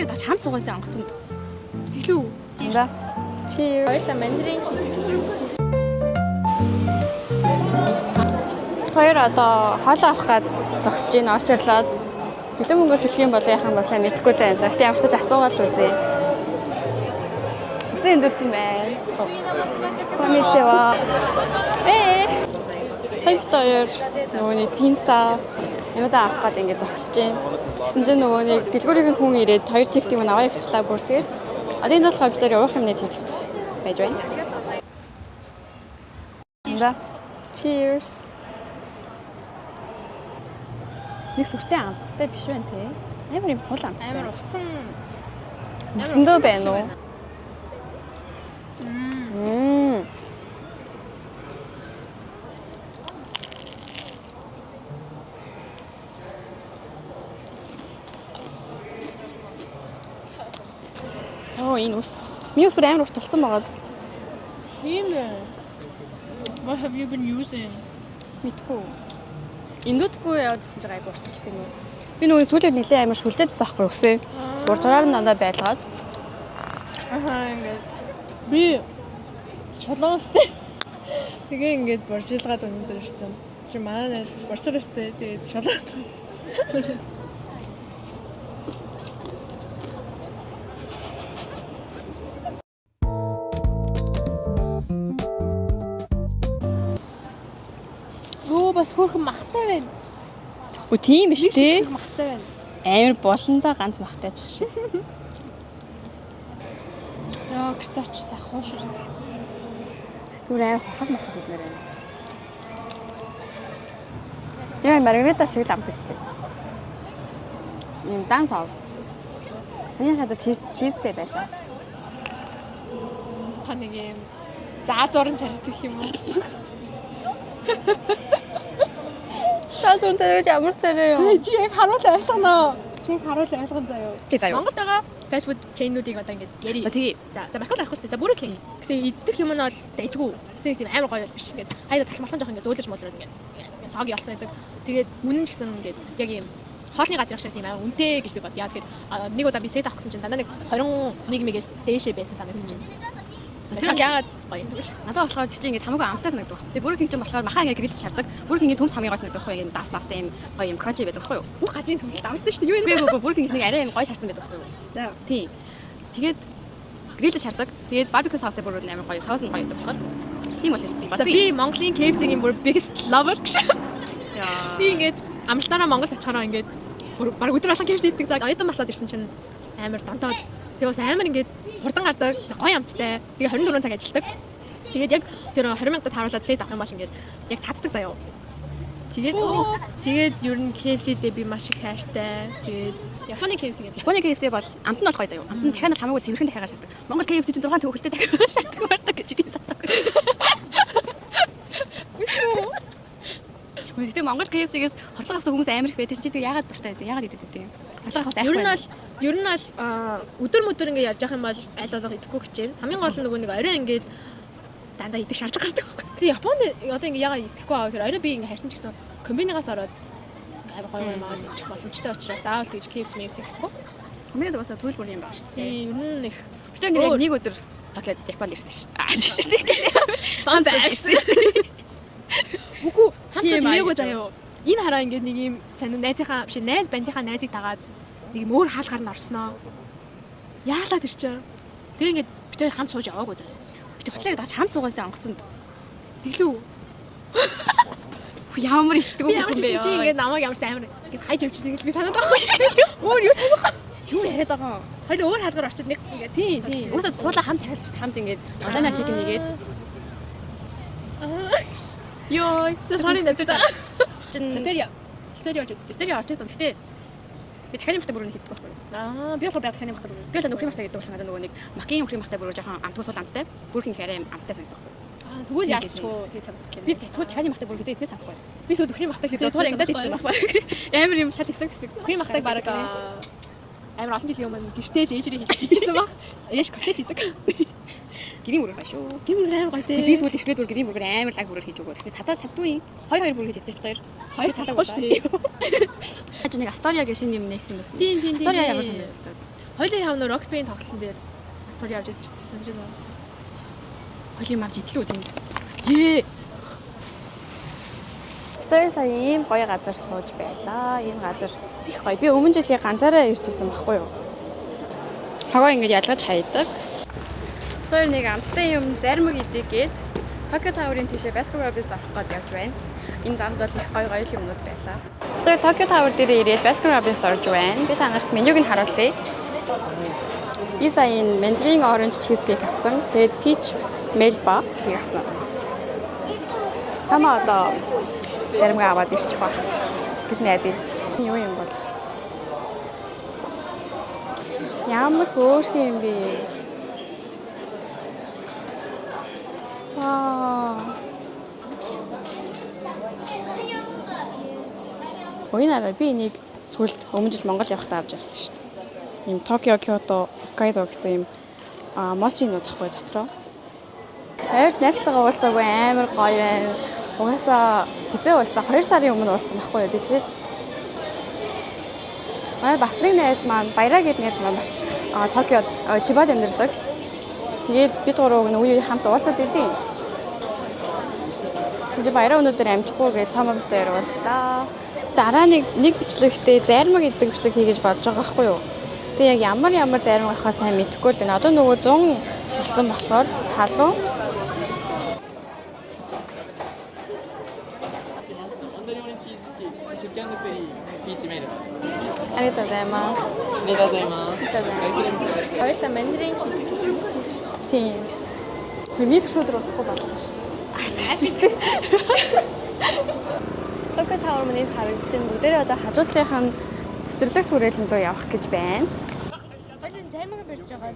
Батлаар даж хамт суугаас онгоцонд. Тэглүү. Да. Cheers. Хоёлаа мандарин cheesecake. Хоёр одоо хоолоо авах гээд зогсож ийн очирлоод бэлэн мөнгөөр төлөх юм бол яхан бол сайн мэдэхгүй л байна. Гэтэ ямар ч асуугаал үзье. Үсэн дүүсэн байна. Конничева. Сайфтаяр нөгөө нэг пинса юмдаа авах гээд ингээд зогсож ийн. Тэгсэн чинь нөгөө нэг дэлгүүрийн хүн ирээд хоёр тихтийг мань аваа явчлаа бүр тэгээд одоо энэ болохоор бид явах юм нэг тихт байж байна. Да. Cheers. Нэг сүртэй амттай биш байна те. Амар юм сул амттай. Амар усан. Усандөө байна уу? Оо энэ ус. Миний ус бүр амар ус тулцсан байгаа. Тийм ээ. What have you been using? Мэдгүй. Индүүдгүй явуулсан ч гайгүй устгах юм уу? Би нөгөө сүүлийн нэлээ амар шүлдээдсэн байхгүй өсөө. Уржгаар нь надад байлгаад. Ингээд би шолоостэй. Тэгээ ингээд боржилгаад өнөдөр ирсэн. Чи манай найз борчроостэй тэгээд шолоод. Бас хөрхөн махтай байна. Өө тийм биш тий. Махтай байна. Амар болондоо ганц махтайч шиг. Яа, гэртеч сайн хоош ирсэн. Түр амар хорхог мах гэдмээр байна. Яа, маргарита шиг л амтагч. Ийм дан соус. Саний хадаа чизтэй байлаа. Ханыг юм заазуурын царилдах юм уу? Заазуурын царилж ямар царай юу? Чи яг харуул ойлгоно. Чи харуул ойлгон заяа. Тий заяа. Монголд байгаа фастфуд чейнүүдийг одоо ингэж яри. За тэгээ. За Макдональд авах хэрэгтэй. За Burger King. Гэтэ идэх юм нь бол дайжгүй. Тийм амар гоё биш. Ингээд хайда талмалхан жоох ингээд зөөлөж молроод ингээд сааг ялцсан гэдэг. Тэгээд үнэн ч гэсэн ингээд яг юм хоолны газар шиг тийм амар үнэтэй гэж би бод. Яа тэгэхээр нэг удаа би сет авах гэсэн чинь дандаа нэг 21 мэгээс дээшээ байсан санагдаж байна. Тэр яагаад гоё юм бэ? Надад болохоор чи ингээд хамаагүй амстай санагддаг байна. Тэгээ Burger King ч болохоор махаа ингээд грилд шаарддаг. Burger King-ийн төмс хамгийн гоё санагддаг байхгүй юм. Дас бастай юм гоё юм кранчи байдаг байхгүй юу? Бүх газрын төмсөл давсдаг шүү дээ. Юу юм бэ? Burger King нэг арай юм гоё шаардсан байдаг байхгүй юу? За. Тийм. Тэгээд грилд шаарддаг. Тэгээд barbecue sauce-тай бүр амар гоё. Соус нь гоё байдаг болохоор. Тийм бол би бод. За би Монголын KFC-ийн бүр biggest lover гэж. Яа. Би ингээд амралтаараа Монголд очихороо ингээд бүр баг өдөр болгон KFC иддэг. За оюутан маслаад ирсэн чинь амар донтоод тэгээ бас амар ингээд хурдан гардаг, гоё амттай. Тэгээ 24 цаг ажилладаг. Тэгээд яг тэр 20,000-д харуулаад сет авах юм бол ингээд яг цаддаг заяа. Тэгээд ер нь KFC-д би маш их хайртай. Тэгээд Японы KFC гэдэг. Японы KFC бол амт нь бол гоё заяа. Амт нь дахиад хамаагүй цэвэрхэн дахиад шаарддаг. Монгол KFC чинь 6 төгөлтэй дахиад шаарддаг байдаг гэж тийм сасаагүй. Гэхдээ Монгол KFC-гээс хорлог авсан хүмүүс амар их байдаг чинь яагаад дуртай байдаг? Яагаад идэв гэдэг юм? Хорлог авсан айхгүй. Ер нь бол өдөр мөдөр ингээд явж явах юм бол аль болох идэхгүй гэж байна. Хамгийн гол нь нөгөө нэг орой ингээд дандаа идэх шаардлага гардаг байхгүй. Тэгээ Японд одоо ингээд яагаад идэхгүй байгаа гэхээр орой би ингээд харьсан ч гэсэн комбинигаас ороод амар гоё юм аа ичих боломжтой учраас заавал тэгж KFC гэхгүй. Комбиниг уусаа төрөл бүр юм байна шүү дээ. Ер нь их бид нар нэг өдөр Токиод Японд ирсэн шүү дээ. Шүү дээ. Банд ирсэн шүү дээ. Үгүй хамтсаж ирээгүй заяа. Энэ хараа ингээд нэг юм сонин найзынхаа биш найз бандынхаа найзыг дагаад нэг юм өөр хаалгаар нь орсноо. Яалаад ирчээ. Тэгээ ингээд бид хоёр хамт сууж яваагүй заяа. Бид батлаар даж хамт суугаас онгоцонд. Тэглүү. Ямар ичдэг юм бэ? Чи ингээд намайг ямар сайн амар ингээд хайж явчихсан гэж би санаад байгаа. Өөр юу юу яриад байгаа юм? Хоёул өөр хаалгаар очиод нэг ингээд тийм. Уусаа суулаа хамт цайлсан шүү дээ. Хамт ингээд онлайнаар чек нэгээд. Йоо, sorry надад. Тэтэриа очиж. Тэтэриа очижсэн. Гэтэ би дахиад махтай бүрэн хийдэг байхгүй. Би болохоор дахиад махтай бүрэн. Би л нөхрийн махтай гэдэг болохоор нөгөө нэг макийн нөхрийн махтай бүрэн жоохон амтгуус бол амттай. Бүрхэн хэрэг амттай санагдах байхгүй. Тэгвэл яалчгүй тэгээ санагдах юм. Би тэгвэл дахиад махтай бүрэн хийдэг санахгүй. Би сүүл нөхрийн махтай хийдэг зүгээр ингээд хийсэн байхгүй. Амар юм шал хэсэг. Нөхрийн махтайг бараг амар олон жилийн өмнө гэртээ л ээжрийг хийчихсэн баг. Ээж котлет хийдэг. Гэрийн бүрээр байна шүү. Гэрийн бүрээр амар гоё те. Би сүүл ихлээд бүр гэрийн бүрээр амар лаг бүрээр хийж өгөө. Тэгээ цадаа цавдгүй. Хоёр бүр хийж эцэж хоёр. Хоёр цадахгүй шүү дээ. Аж нэг Astoria гэх шинэ юм нэгсэн юм байна. Тийм. Astoria ямар санагдав? Хоёлын явна Rocket Band тоглолтын дээр стори авч ичсэн чинь үү? Холийн авч идлээ үү тэнд. Ээ. Тэр сая ийм гоё газар сууж байлаа. Энэ газар их гоё. Би өмнө жилийн ганцаараа ирчихсэн байхгүй юу? Хагоо ингэж ялгаж хайдаг. Тэр нэг амттай юм зармаг идэгээд Tokyo Tower-ын тийшээ Baskin Robbins авах гээд явж байна. Энэ замд бол их гоё юмнууд байлаа. Тэр Tokyo Tower дээр ирээд Baskin Robbins орж байна. Би танарт менюг нь харуулъя. Би сая энэ Mandarin Orange Cheesecake авсан. Тэгээд Peach Melba гэх авсан. Цамаа одоо заримгаа аваад ирчих ба гэж найдаа. Юу юм бол? Ямар хөөрхөн юм бэ? Вау. Ойнараа би энийг сүлд өмнө жил Монгол явахдаа авч авсан шүү дээ. Ийм Токио, Киото, Хоккайдо гэсэн ийм мочинууд ахгүй дотроо. Хоёрт найзтайгаа уулзаагүй амар гоё байна. Угаасаа хизээ уулзаа 2 сарын өмнө уулзсан байхгүй юу би тэгээд. Манай бас нэг найз маань Баяраа гэдэг найз маань бас Токиод Чибад амьдардаг. Тэгээд бид гурав үе хамт уулзаад идэв. Тэгээд Баяраа өнөөдөр амжихгүй гэж цаамаа битээр уулзлаа. Дараа нэг бичлэгтээ зармаг гэдэг бичлэг хийгээж бодож байгаа байхгүй юу. Тэгээд яг ямар зармаг авахаа сайн мэдэхгүй л энэ. Одоо нөгөө 100 болсон болохоор халуун. Аригато гозаймас. Хоёлаа Mandarin cheesecake. Тийм. Хэмэд шүдрүү удахгүй байна шүү. Ачаа. Tokyo Tower миний харагдсан бүгдээрээ одоо хажуудлынх нь цэцэрлэг түрээлэн рүү явах гэж байна. Хоёлын займаг барьж байгаа